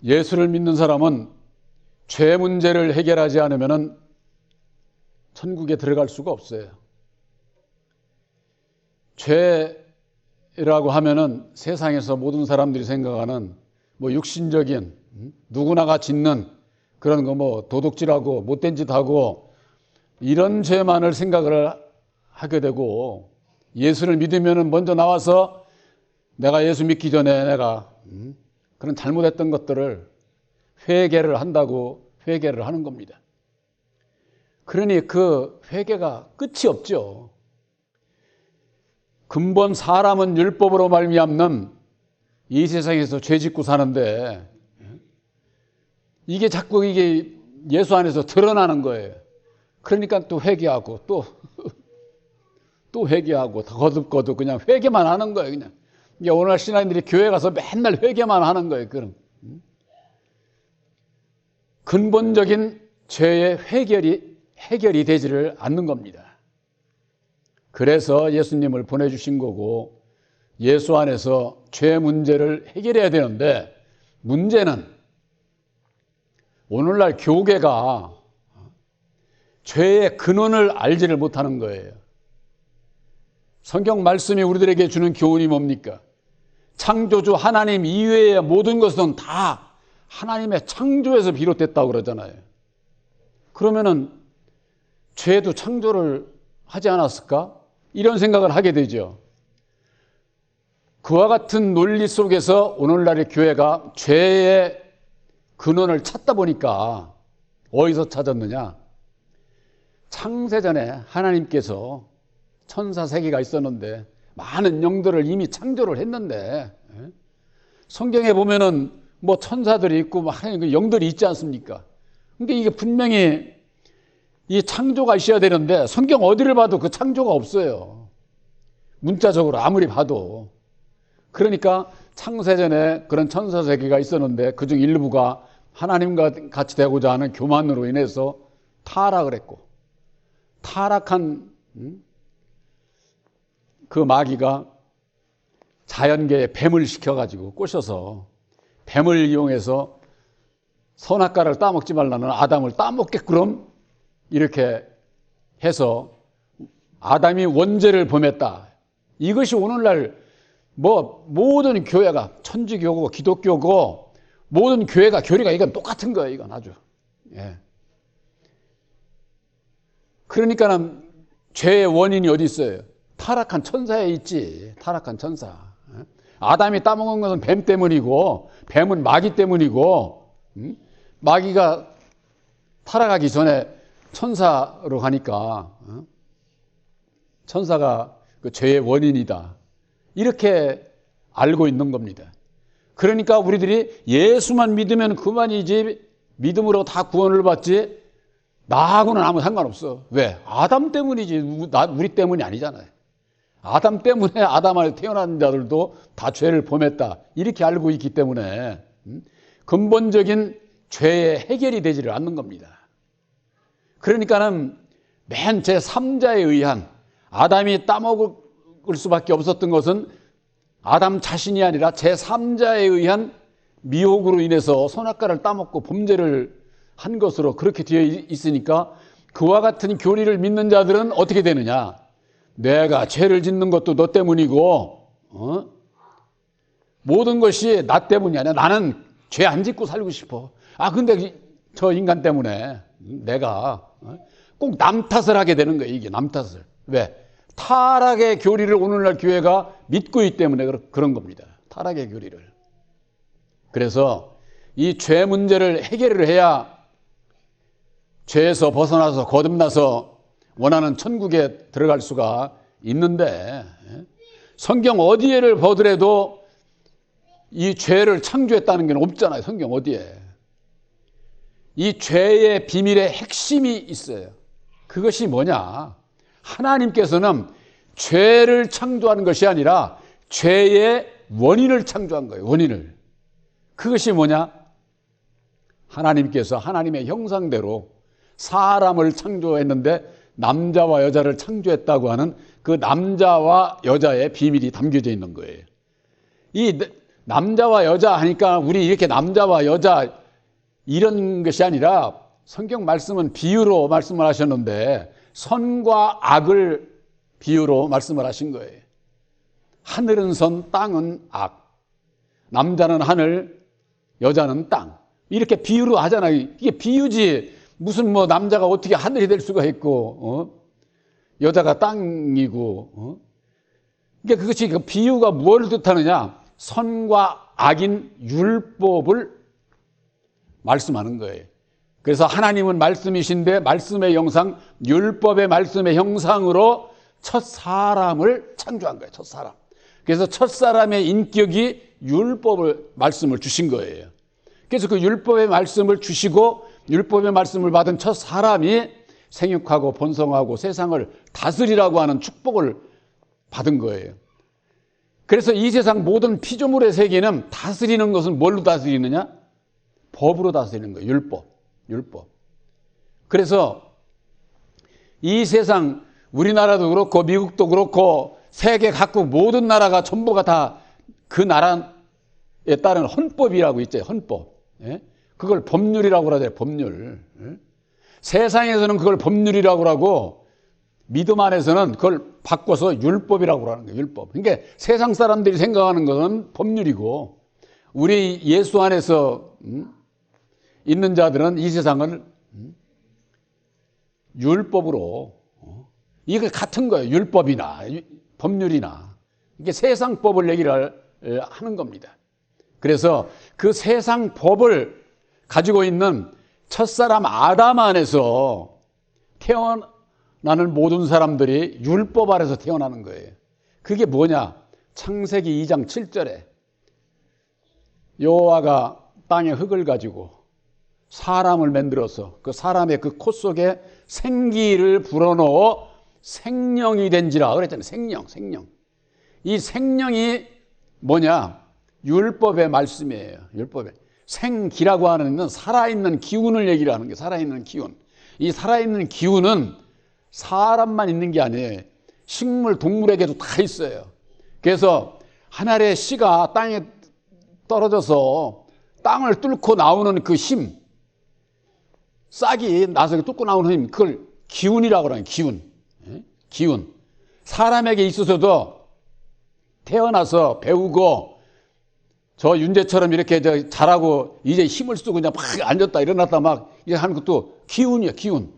예수를 믿는 사람은 죄 문제를 해결하지 않으면 천국에 들어갈 수가 없어요. 죄라고 하면은 세상에서 모든 사람들이 생각하는 육신적인 누구나가 짓는 그런 거 도둑질하고 못된 짓 하고 이런 죄만을 생각을 하게 되고, 예수를 믿으면은 먼저 나와서 내가 예수 믿기 전에 내가 그런 잘못했던 것들을 회개를 한다고 회개를 하는 겁니다. 그러니 그 회개가 끝이 없죠. 근본 사람은 율법으로 말미암는 이 세상에서 죄 짓고 사는데 이게 자꾸 이게 예수 안에서 드러나는 거예요. 그러니까 또 회개하고 또 회개하고 거듭거듭 그냥 회개만 하는 거예요. 그냥 이게 오늘날 신앙인들이 교회 가서 맨날 회개만 하는 거예요. 그런 근본적인 죄의 해결이 되지를 않는 겁니다. 그래서 예수님을 보내주신 거고, 예수 안에서 죄 문제를 해결해야 되는데, 문제는 오늘날 교계가 죄의 근원을 알지를 못하는 거예요. 성경 말씀이 우리들에게 주는 교훈이 뭡니까? 창조주 하나님 이외의 모든 것은 다 하나님의 창조에서 비롯됐다고 그러잖아요. 그러면은 죄도 창조를 하지 않았을까? 이런 생각을 하게 되죠. 그와 같은 논리 속에서 오늘날의 교회가 죄의 근원을 찾다 보니까 어디서 찾았느냐? 창세전에 하나님께서 천사 세계가 있었는데 많은 영들을 이미 창조를 했는데, 성경에 보면은 천사들이 있고 영들이 있지 않습니까? 그러니까 이게 분명히 이 창조가 있어야 되는데 성경 어디를 봐도 그 창조가 없어요. 문자적으로 아무리 봐도. 그러니까 창세전에 그런 천사 세계가 있었는데 그중 일부가 하나님과 같이 되고자 하는 교만으로 인해서 타락을 했고, 타락한 그 마귀가 자연계에 뱀을 시켜가지고 꼬셔서 뱀을 이용해서 선악과를 따먹지 말라는 아담을 따먹게끔 이렇게 해서 아담이 원죄를 범했다. 이것이 오늘날 모든 교회가 천주교고 기독교고 모든 교회가 교리가 이건 똑같은 거예요. 이건 아주. 예. 그러니까는 죄의 원인이 어디 있어요? 타락한 천사에 있지. 타락한 천사. 아담이 따먹은 것은 뱀 때문이고, 뱀은 마귀 때문이고, 마귀가 타락하기 전에 천사로 가니까 천사가 그 죄의 원인이다. 이렇게 알고 있는 겁니다. 그러니까 우리들이 예수만 믿으면 그만이지, 믿음으로 다 구원을 받지, 나하고는 아무 상관없어. 왜? 아담 때문이지 우리 때문이 아니잖아요. 아담 때문에 아담 안에 태어난 자들도 다 죄를 범했다. 이렇게 알고 있기 때문에 근본적인 죄의 해결이 되지를 않는 겁니다. 그러니까는 맨 제3자에 의한, 아담이 따먹을 수밖에 없었던 것은 아담 자신이 아니라 제3자에 의한 미혹으로 인해서 선악과를 따먹고 범죄를 한 것으로 그렇게 되어 있으니까, 그와 같은 교리를 믿는 자들은 어떻게 되느냐? 내가 죄를 짓는 것도 너 때문이고, 모든 것이 나 때문이 아니야. 나는 죄 안 짓고 살고 싶어. 근데 저 인간 때문에 내가 꼭 남 탓을 하게 되는 거예요. 이게 남 탓을. 왜? 타락의 교리를 오늘날 교회가 믿고 있기 때문에 그런 겁니다. 타락의 교리를. 그래서 이 죄 문제를 해결을 해야 죄에서 벗어나서 거듭나서 원하는 천국에 들어갈 수가 있는데, 성경 어디에를 보더라도 이 죄를 창조했다는 게 없잖아요. 성경 어디에. 이 죄의 비밀의 핵심이 있어요. 그것이 뭐냐? 하나님께서는 죄를 창조하는 것이 아니라 죄의 원인을 창조한 거예요. 원인을. 그것이 뭐냐? 하나님께서 하나님의 형상대로 사람을 창조했는데 남자와 여자를 창조했다고 하는 그 남자와 여자의 비밀이 담겨져 있는 거예요. 이 남자와 여자 하니까 우리 이렇게 남자와 여자 이런 것이 아니라 성경 말씀은 비유로 말씀을 하셨는데 선과 악을 비유로 말씀을 하신 거예요. 하늘은 선, 땅은 악. 남자는 하늘, 여자는 땅. 이렇게 비유로 하잖아요. 이게 비유지. 무슨 뭐 남자가 어떻게 하늘이 될 수가 있고, 여자가 땅이고, 그러니까 그것이 그 비유가 뭘 뜻하느냐? 선과 악인 율법을 말씀하는 거예요. 그래서 하나님은 말씀이신데 말씀의 형상, 율법의 말씀의 형상으로 첫 사람을 창조한 거예요. 첫 사람. 그래서 첫 사람의 인격이 율법을 말씀을 주신 거예요. 그래서 그 율법의 말씀을 주시고 율법의 말씀을 받은 첫 사람이 생육하고 번성하고 세상을 다스리라고 하는 축복을 받은 거예요. 그래서 이 세상 모든 피조물의 세계는 다스리는 것은 뭘로 다스리느냐? 법으로 다스리는 거예요. 율법. 그래서 이 세상 우리나라도 그렇고 미국도 그렇고 세계 각국 모든 나라가 전부가 다 그 나라에 따른 헌법이라고 있죠. 헌법. 예? 그걸 법률이라고 그러죠. 법률. 예? 세상에서는 그걸 법률이라고 하고 믿음 안에서는 그걸 바꿔서 율법이라고 하는 거예요. 율법. 그러니까 세상 사람들이 생각하는 것은 법률이고 우리 예수 안에서 있는 자들은 이 세상을 율법으로 이게 같은 거예요. 율법이나 법률이나 이게 세상 법을 얘기를 하는 겁니다. 그래서 그 세상 법을 가지고 있는 첫사람 아담 안에서 태어나는 모든 사람들이 율법 아래서 태어나는 거예요. 그게 뭐냐? 창세기 2장 7절에 여호와가 땅의 흙을 가지고 사람을 만들어서 그 사람의 그 코 속에 생기를 불어넣어 생명이 된지라 그랬잖아요. 생명. 이 생명이 뭐냐? 율법의 말씀이에요. 율법의. 생기라고 하는 살아있는 기운을 얘기를 하는 게 살아있는 기운. 이 살아있는 기운은 사람만 있는 게 아니에요. 식물, 동물에게도 다 있어요. 그래서 한 알의 씨가 땅에 떨어져서 땅을 뚫고 나오는 그 힘, 싹이 나서 뚫고 나오는 힘, 그걸 기운이라고 하는 기운. 사람에게 있어서도 태어나서 배우고 저 윤재처럼 이렇게 자라고 이제 힘을 쓰고 그냥 막 앉았다 일어났다 막 이렇게 하는 것도 기운이야, 기운.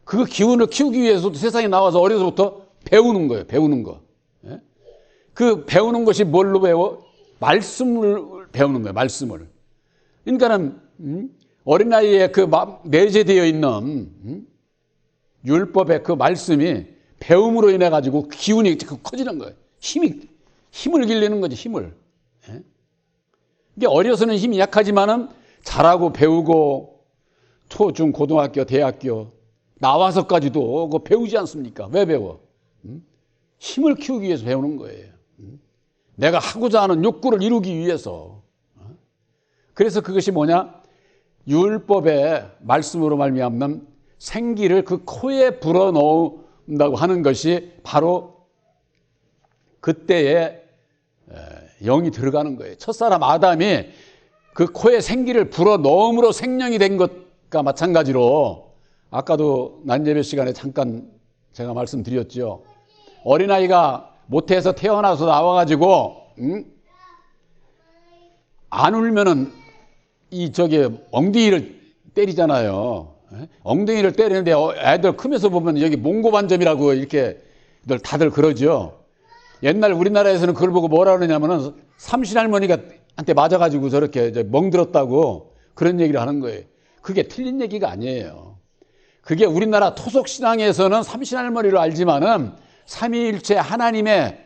그 기운을 키우기 위해서도 세상에 나와서 어려서부터 배우는 거예요, 배우는 거. 그 배우는 것이 뭘로 배워? 말씀을 배우는 거예요, 말씀을. 그러니까는, 어린아이에 그 내재되어 있는, 율법의 그 말씀이 배움으로 인해 가지고 기운이 커지는 거예요. 힘을 길리는 거지, 힘을. 이게 어려서는 힘이 약하지만은 자라고 배우고 초, 중, 고등학교, 대학교 나와서까지도 그거 배우지 않습니까? 왜 배워? 힘을 키우기 위해서 배우는 거예요. 내가 하고자 하는 욕구를 이루기 위해서. 그래서 그것이 뭐냐? 율법의 말씀으로 말미암는 생기를 그 코에 불어넣는다고 하는 것이 바로 그때에 영이 들어가는 거예요. 첫사람 아담이 그 코에 생기를 불어넣음으로 생명이 된 것과 마찬가지로 아까도 난예배 시간에 잠깐 제가 말씀드렸죠. 어린아이가 모태에서 태어나서 나와가지고 안 울면은 엉덩이를 때리잖아요. 엉덩이를 때리는데 애들 크면서 보면 여기 몽고반점이라고 이렇게 다들 그러죠. 옛날 우리나라에서는 그걸 보고 뭐라 그러냐면은 삼신할머니가 한테 맞아가지고 저렇게 멍들었다고 그런 얘기를 하는 거예요. 그게 틀린 얘기가 아니에요. 그게 우리나라 토속신앙에서는 삼신할머니로 알지만은 삼위일체 하나님의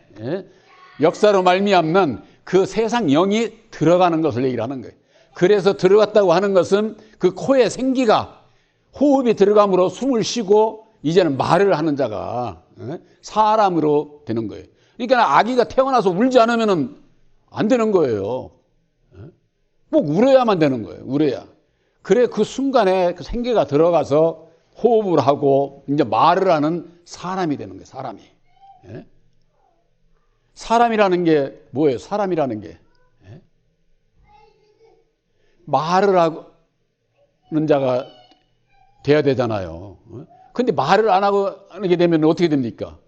역사로 말미암는 그 세상 영이 들어가는 것을 얘기를 하는 거예요. 그래서 들어갔다고 하는 것은 그 코에 생기가 호흡이 들어감으로 숨을 쉬고 이제는 말을 하는 자가 사람으로 되는 거예요. 그러니까 아기가 태어나서 울지 않으면 안 되는 거예요. 꼭 울어야만 되는 거예요. 울어야. 그래 그 순간에 그 생기가 들어가서 호흡을 하고 이제 말을 하는 사람이 되는 거예요. 사람이. 사람이라는 게 뭐예요? 사람이라는 게 말을 하는 자가 돼야 되잖아요. 근데 말을 안 하게 되면 어떻게 됩니까?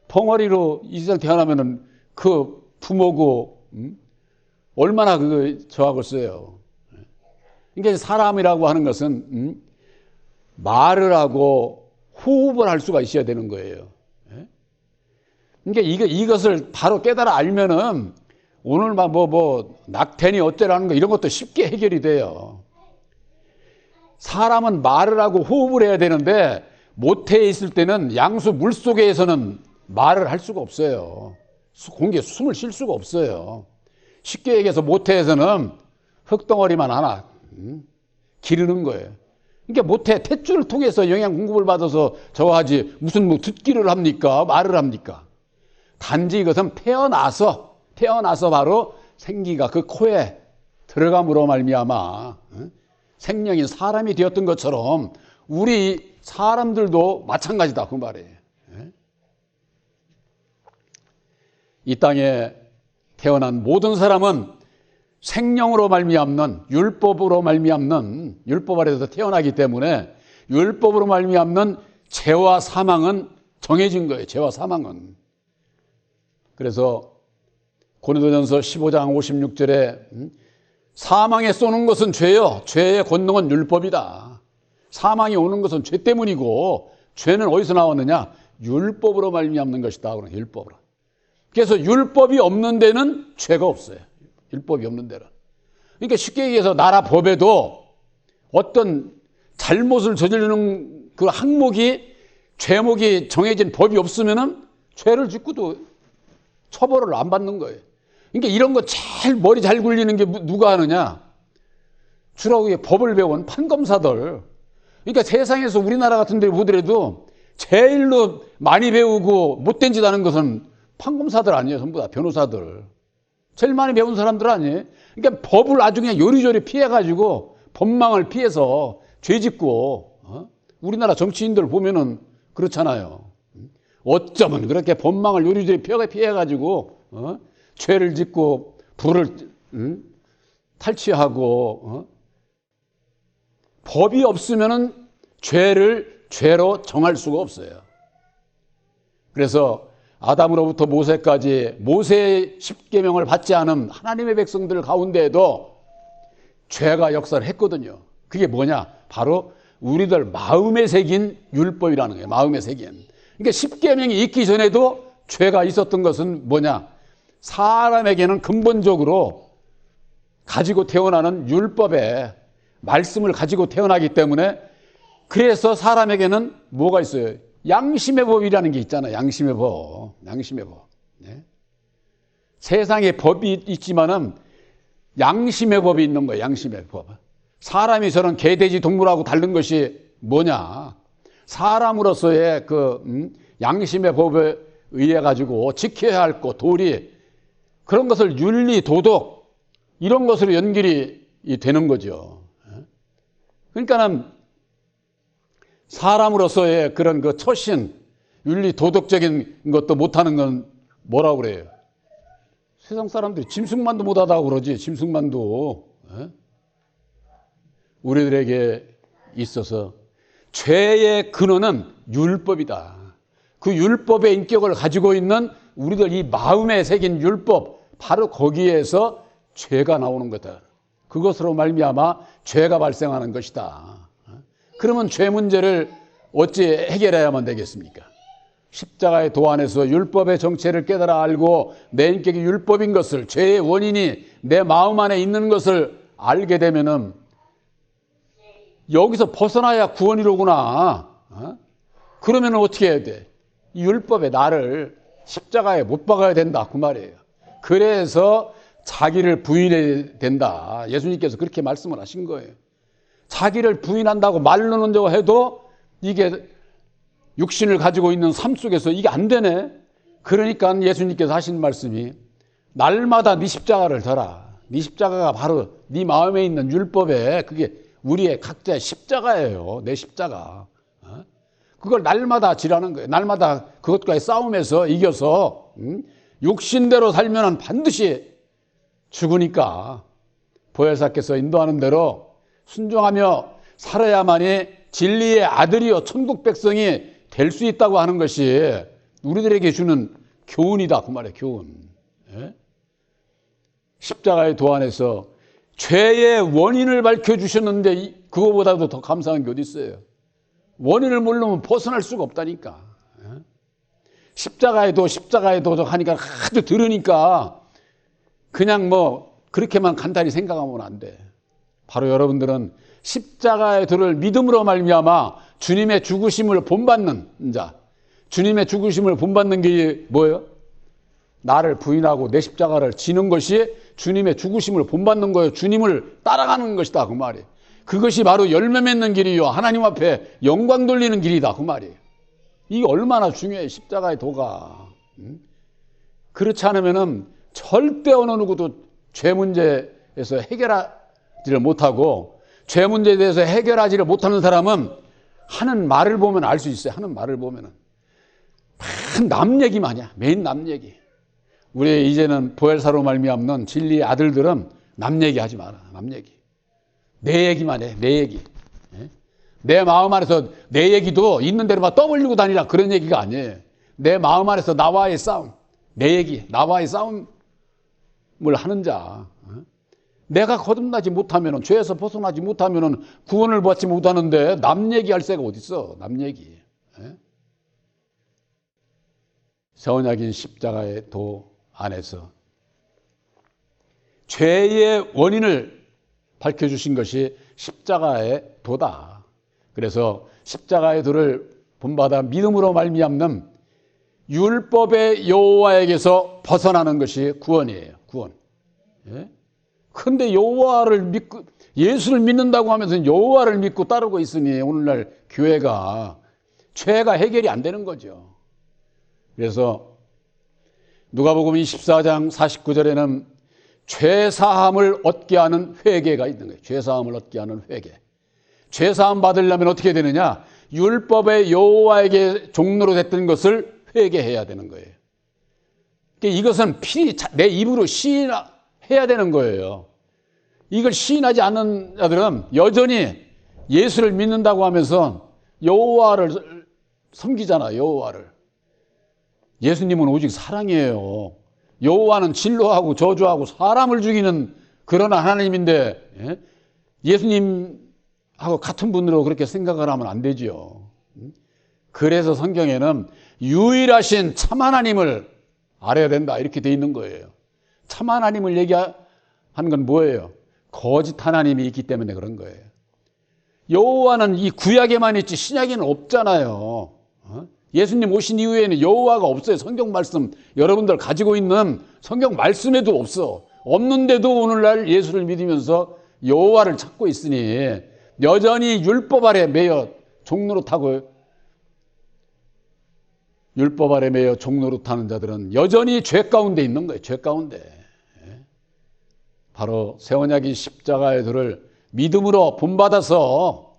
벙어리로 이 세상 태어나면은 그 부모고, 얼마나 저하겠어요. 그러니까 사람이라고 하는 것은, 말을 하고 호흡을 할 수가 있어야 되는 거예요. 그러니까 이것을 바로 깨달아 알면은 오늘 막 낙태니 어쩌라는 거 이런 것도 쉽게 해결이 돼요. 사람은 말을 하고 호흡을 해야 되는데 모태에 있을 때는 양수 물속에서는 말을 할 수가 없어요. 공기에 숨을 쉴 수가 없어요. 쉽게 얘기해서 모태에서는 흙덩어리만 하나 기르는 거예요. 그러니까 모태 탯줄을 통해서 영양 공급을 받아서 저거 하지 무슨 듣기를 합니까? 말을 합니까? 단지 이것은 태어나서 바로 생기가 그 코에 들어감으로 말미암아 생명인 사람이 되었던 것처럼 우리 사람들도 마찬가지다 그 말이에요. 이 땅에 태어난 모든 사람은 생명으로 말미암는 율법으로 말미암는 율법 아래에서 태어나기 때문에 율법으로 말미암는 죄와 사망은 정해진 거예요. 죄와 사망은. 그래서 고린도전서 15장 56절에 사망에 쏘는 것은 죄요. 죄의 권능은 율법이다. 사망이 오는 것은 죄 때문이고 죄는 어디서 나왔느냐? 율법으로 말미암는 것이다. 그런 율법으로. 그래서 율법이 없는 데는 죄가 없어요. 율법이 없는 데는. 그러니까 쉽게 얘기해서 나라 법에도 어떤 잘못을 저지르는 그 항목이 죄목이 정해진 법이 없으면은 죄를 짓고도 처벌을 안 받는 거예요. 그러니까 이런 거 제일 머리 잘 굴리는 게 누가 하느냐? 주로 법을 배운 판검사들. 그러니까 세상에서 우리나라 같은 데 보더라도 제일로 많이 배우고 못된 짓 하는 것은 판검사들 아니에요. 전부 다 변호사들. 제일 많이 배운 사람들 아니에요. 그러니까 법을 아주 그냥 요리조리 피해가지고 법망을 피해서 죄 짓고 우리나라 정치인들 보면은 그렇잖아요. 어쩌면 그렇게 법망을 요리조리 피해가지고 죄를 짓고 불을 탈취하고 법이 없으면은 죄를 죄로 정할 수가 없어요. 그래서 아담으로부터 모세까지 모세의 십계명을 받지 않은 하나님의 백성들 가운데에도 죄가 역사를 했거든요. 그게 뭐냐? 바로 우리들 마음에 새긴 율법이라는 거예요. 마음에 새긴. 그러니까 십계명이 있기 전에도 죄가 있었던 것은 뭐냐? 사람에게는 근본적으로 가지고 태어나는 율법의 말씀을 가지고 태어나기 때문에 그래서 사람에게는 뭐가 있어요? 양심의 법이라는 게 있잖아요. 양심의 법. 양심의 법. 네? 세상에 법이 있지만은 양심의 법이 있는 거예요. 양심의 법. 사람이 저런 개, 돼지, 동물하고 다른 것이 뭐냐? 사람으로서의 양심의 법에 의해 가지고 지켜야 할 것, 도리, 그런 것을 윤리, 도덕, 이런 것으로 연결이 되는 거죠. 그러니까는 사람으로서의 그런 그 처신, 윤리, 도덕적인 것도 못하는 건 뭐라고 그래요? 세상 사람들이 짐승만도 못하다고 그러지, 짐승만도. 우리들에게 있어서 죄의 근원은 율법이다. 그 율법의 인격을 가지고 있는 우리들 이 마음에 새긴 율법, 바로 거기에서 죄가 나오는 거다. 그것으로 말미암아 죄가 발생하는 것이다. 그러면 죄 문제를 어찌 해결해야만 되겠습니까? 십자가의 도 안에서 율법의 정체를 깨달아 알고 내 인격이 율법인 것을, 죄의 원인이 내 마음 안에 있는 것을 알게 되면은 여기서 벗어나야 구원이로구나. 그러면 어떻게 해야 돼? 이 율법에 나를 십자가에 못 박아야 된다. 그 말이에요. 그래서 자기를 부인해야 된다. 예수님께서 그렇게 말씀을 하신 거예요. 자기를 부인한다고 말로는 저거 해도 이게 육신을 가지고 있는 삶 속에서 이게 안 되네. 그러니까 예수님께서 하신 말씀이 날마다 네 십자가를 져라. 네 십자가가 바로 네 마음에 있는 율법에 그게 우리의 각자의 십자가예요. 내 십자가. 그걸 날마다 지라는 거예요. 날마다 그것과의 싸움에서 이겨서 육신대로 살면 반드시 죽으니까 보혜사께서 인도하는 대로 순종하며 살아야만이 진리의 아들이요 천국 백성이 될 수 있다고 하는 것이 우리들에게 주는 교훈이다 그 말이에요. 교훈. 예? 십자가의 도 안에서 죄의 원인을 밝혀주셨는데 그거보다도 더 감사한 게 어디 있어요. 원인을 모르면 벗어날 수가 없다니까. 예? 십자가의 도 하니까 아주 들으니까 그냥 뭐 그렇게만 간단히 생각하면 안 돼. 바로 여러분들은 십자가의 도를 믿음으로 말미암아 주님의 죽으심을 본받는 자, 주님의 죽으심을 본받는 게 뭐예요? 나를 부인하고 내 십자가를 지는 것이 주님의 죽으심을 본받는 거예요. 주님을 따라가는 것이다 그 말이에요. 그것이 바로 열매 맺는 길이요 하나님 앞에 영광 돌리는 길이다 그 말이에요. 이게 얼마나 중요해 십자가의 도가. 그렇지 않으면은 절대 어느 누구도 죄 문제에서 해결하지를 못하고, 죄 문제에 대해서 해결하지를 못하는 사람은 하는 말을 보면 알 수 있어요. 하는 말을 보면은 남 얘기만이야. 매일 남 얘기. 우리 이제는 보혜사로 말미암는 진리의 아들들은 남 얘기하지 마라. 남 얘기. 내 얘기만 해. 내 얘기. 내 마음 안에서 내 얘기도 있는 대로 막 떠벌리고 다니라 그런 얘기가 아니에요. 내 마음 안에서 나와의 싸움. 내 얘기. 나와의 싸움을 하는 자. 내가 거듭나지 못하면, 죄에서 벗어나지 못하면 구원을 받지 못하는데 남 얘기할 새가 어디 있어. 남 얘기. 새 언약인 십자가의 도 안에서 죄의 원인을 밝혀주신 것이 십자가의 도다. 그래서 십자가의 도를 본받아 믿음으로 말미암는 율법의 여호와에게서 벗어나는 것이 구원이에요. 구원. 그런데 여호와를 믿고 예수를 믿는다고 하면서 여호와를 믿고 따르고 있으니 오늘날 교회가 죄가 해결이 안 되는 거죠. 그래서 누가복음 24장 49절에는 죄사함을 얻게 하는 회개가 있는 거예요. 죄사함을 얻게 하는 회개. 죄사함 받으려면 어떻게 되느냐? 율법의 여호와에게 종로로 됐던 것을 회개해야 되는 거예요. 이것은 필히 내 입으로 시인해야 되는 거예요. 이걸 시인하지 않는 자들은 여전히 예수를 믿는다고 하면서 여호와를 섬기잖아. 여호와를. 예수님은 오직 사랑이에요. 여호와는 진노하고 저주하고 사람을 죽이는 그런 하나님인데 예수님하고 같은 분으로 그렇게 생각을 하면 안 되지요. 그래서 성경에는 유일하신 참 하나님을 알아야 된다 이렇게 돼 있는 거예요. 참 하나님을 얘기하는 건 뭐예요? 거짓 하나님이 있기 때문에 그런 거예요. 여호와는 이 구약에만 있지 신약에는 없잖아요. 예수님 오신 이후에는 여호와가 없어요. 성경 말씀 여러분들 가지고 있는 성경 말씀에도 없어. 없는데도 오늘날 예수를 믿으면서 여호와를 찾고 있으니 여전히 율법 아래 매여 종노릇하고 율법 아래 매여 종노릇하는 자들은 여전히 죄 가운데 있는 거예요. 죄 가운데. 바로 새 언약인 십자가의 도를 믿음으로 본받아서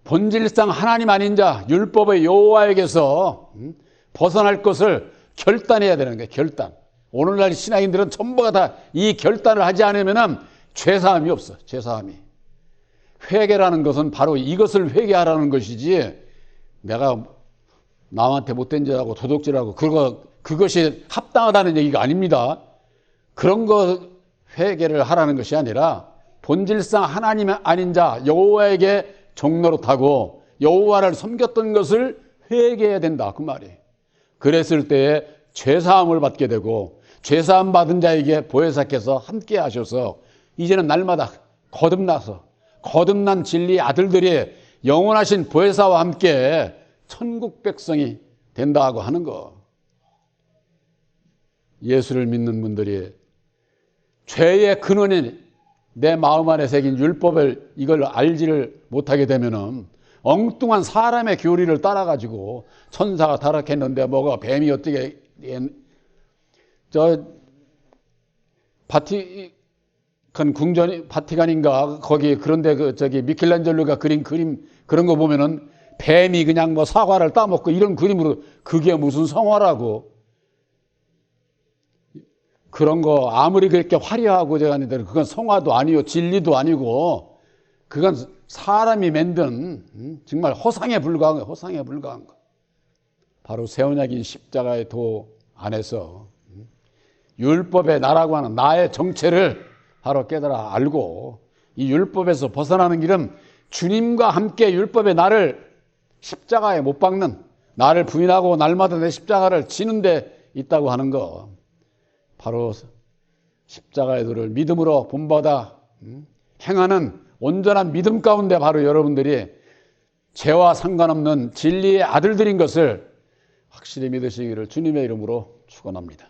본질상 하나님 아닌 자 율법의 여호와에게서 벗어날 것을 결단해야 되는 거예요. 결단. 오늘날 신앙인들은 전부가 다 이 결단을 하지 않으면 죄사함이 없어. 죄사함이. 회개라는 것은 바로 이것을 회개하라는 것이지 내가 남한테 못된 죄하고 도둑질하고 그것이 합당하다는 얘기가 아닙니다. 그런 거 회개를 하라는 것이 아니라 본질상 하나님 아닌 자 여호와에게 종노릇하고 여호와를 섬겼던 것을 회개해야 된다 그 말이에요. 그랬을 때에 죄사함을 받게 되고 죄사함 받은 자에게 보혜사께서 함께 하셔서 이제는 날마다 거듭난 진리의 아들들이 영원하신 보혜사와 함께 천국 백성이 된다고 하는 거. 예수를 믿는 분들이 죄의 근원인 내 마음 안에 새긴 율법을 이걸 알지를 못하게 되면은 엉뚱한 사람의 교리를 따라가지고 천사가 타락했는데 뭐가 뱀이 어떻게 바티칸 궁전 바티칸인가 거기 그런데 미켈란젤로가 그린 그림 그런 거 보면은 뱀이 그냥 뭐 사과를 따먹고 이런 그림으로 그게 무슨 성화라고 그런 거 아무리 그렇게 화려하고 제가 하는데 그건 성화도 아니요 진리도 아니고 그건 사람이 만든 정말 허상에 불과한 거예요. 허상에 불과한 거. 바로 새 언약인 십자가의 도 안에서 율법의 나라고 하는 나의 정체를 바로 깨달아 알고 이 율법에서 벗어나는 길은 주님과 함께 율법의 나를 십자가에 못 박는 나를 부인하고 날마다 내 십자가를 지는 데 있다고 하는 거 바로 십자가의 도를 믿음으로 본받아 행하는 온전한 믿음 가운데 바로 여러분들이 죄와 상관없는 진리의 아들들인 것을 확실히 믿으시기를 주님의 이름으로 축원합니다.